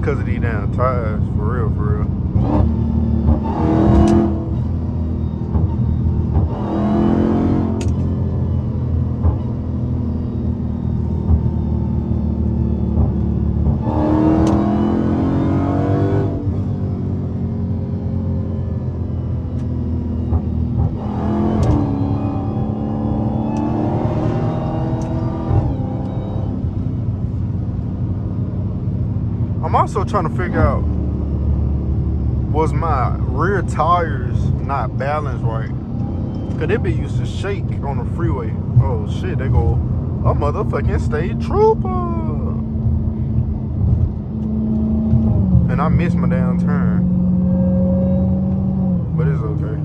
because of these damn tires, for real, for real. I'm also trying to figure out, was my rear tires not balanced right? Cause they be used to shake on the freeway. Oh shit, they go a motherfucking state trooper. And I missed my damn turn. But it's okay.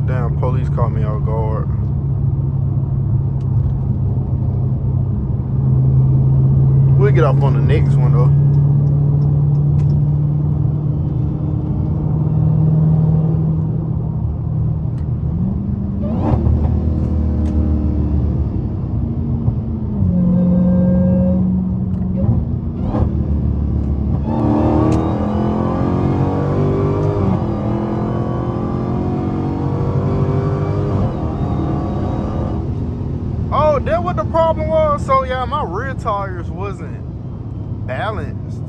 Damn, police caught me off guard. We'll get off on the next one though. Oh, that what the problem was? So yeah, my rear tires wasn't balanced,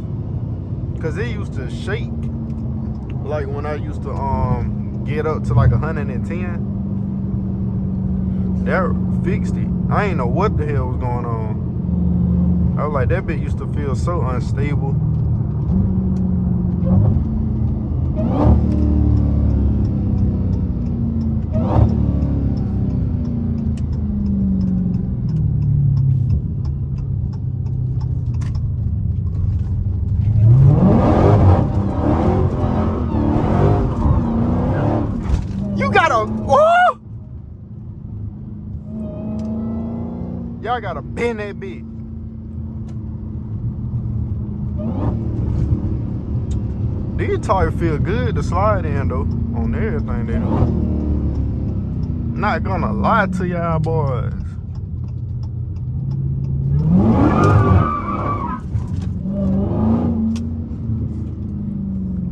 cause it used to shake like when I used to get up to like 110. That fixed it. I ain't know what the hell was going on. I was like, that bit used to feel so unstable. Y'all gotta bend that bit. These tires feel good to slide in though, on everything they do. Not gonna lie to y'all boys.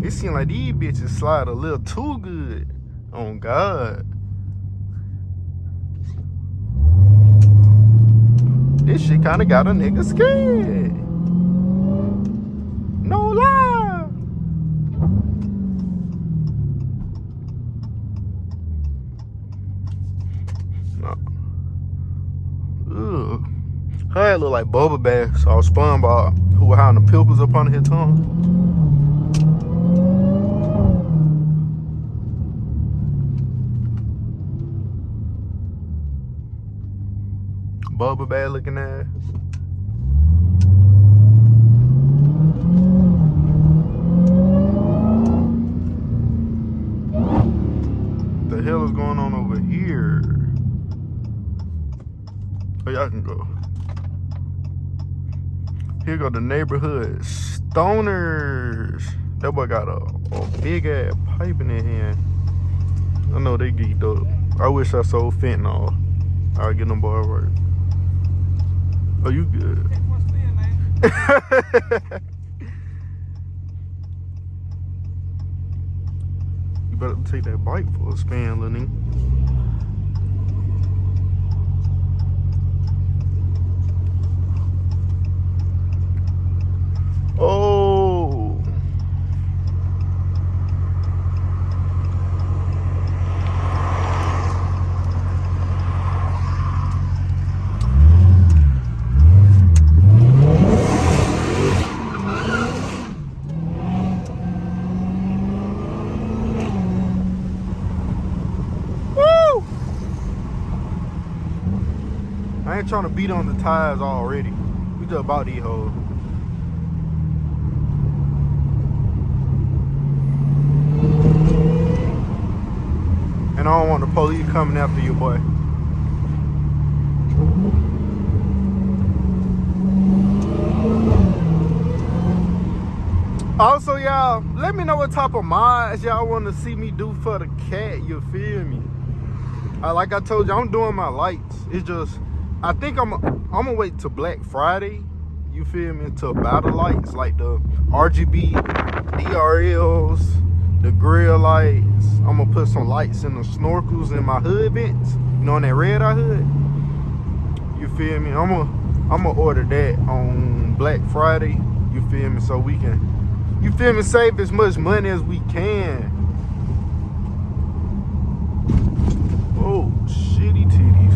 It seems like these bitches slide a little too good. On God. This shit kinda got a nigga scared. No lie. No. Ugh. Her head look like Bubba Bass or SpongeBob, who were having the pimples up on his tongue. Bubba bad looking ass. The hell is going on over here? Oh, y'all can go. Here go the neighborhood stoners. That boy got a big ass pipe in their hand. I know they geeked up. I wish I sold fentanyl. I'll get them boys right. Oh, you good? You better take that bike for a spin, little nigga. Oh. I ain't trying to beat on the tires already. We just about these hoes. And I don't want the police coming after you, boy. Also, y'all, let me know what type of mods y'all want to see me do for the cat. You feel me? Like I told you, I'm doing my lights. It's just, I think I'm gonna wait till Black Friday you feel me, to battle lights like the RGB DRLs, the grill lights. I'm gonna put some lights in the snorkels in my hood vents, you know, in that red eye hood. You feel me? I'm gonna order that on Black Friday. You feel me? So we can, you feel me, save as much money as we can. Oh, shitty titties.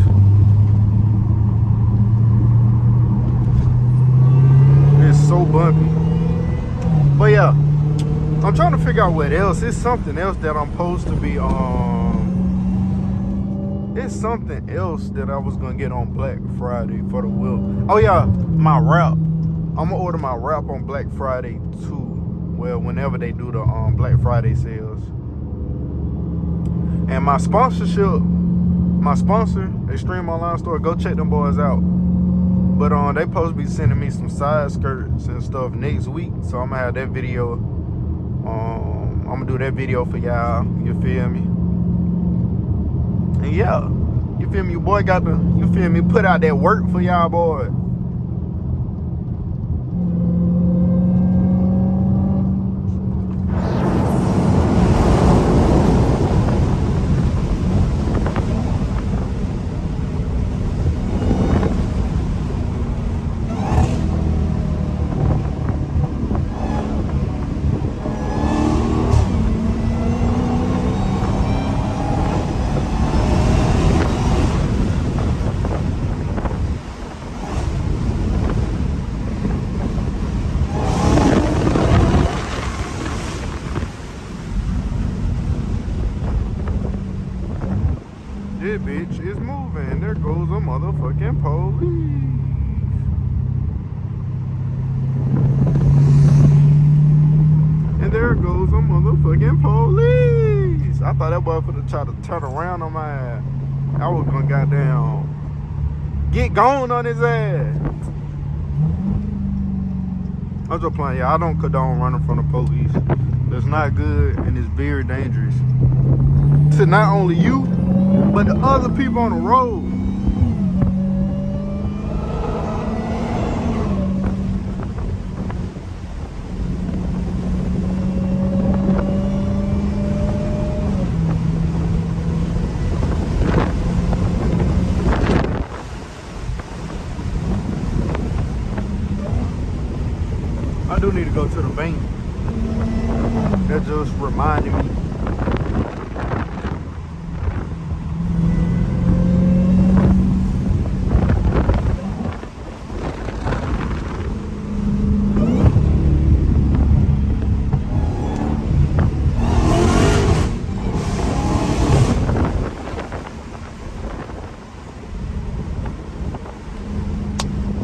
It's so bumpy. But yeah, I'm trying to figure out what else. It's something else that I'm supposed to be it's something else that I was gonna get on Black Friday for the whip. Oh yeah, my wrap. I'm gonna order my wrap on Black Friday too. Well, whenever they do the Black Friday sales. And my sponsorship, my sponsor, Extreme Online Store, go check them boys out. But they supposed to be sending me some side skirts and stuff next week. So I'm gonna have that video. I'm gonna do that video for y'all. You feel me? And yeah, you feel me? Your boy got to, you feel me, put out that work for y'all, boy. This bitch is moving. There goes a motherfucking police. And there goes a motherfucking police. I thought that boy finna try to turn around on my ass. I was gonna goddamn get gone on his ass. I'm just playing. Yeah, I don't condone running from the police. That's not good and it's very dangerous to not only you, but the other people on the road. I do need to go to the bank. That just reminded me.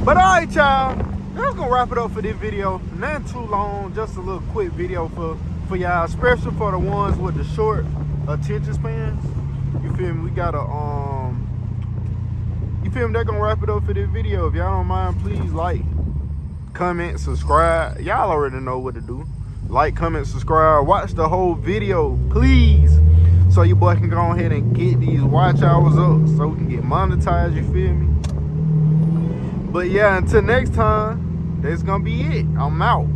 But alright, y'all, that's gonna wrap it up for this video. Not too long, just a little quick video for y'all, especially for the ones with the short attention spans. You feel me? We got you feel me? They're gonna wrap it up for this video. If y'all don't mind, please like, comment, subscribe. Y'all already know what to do. Like, comment, subscribe, watch the whole video, please, so your boy can go ahead and get these watch hours up so we can get monetized. You feel me? But yeah, until next time, that's gonna be it. I'm out.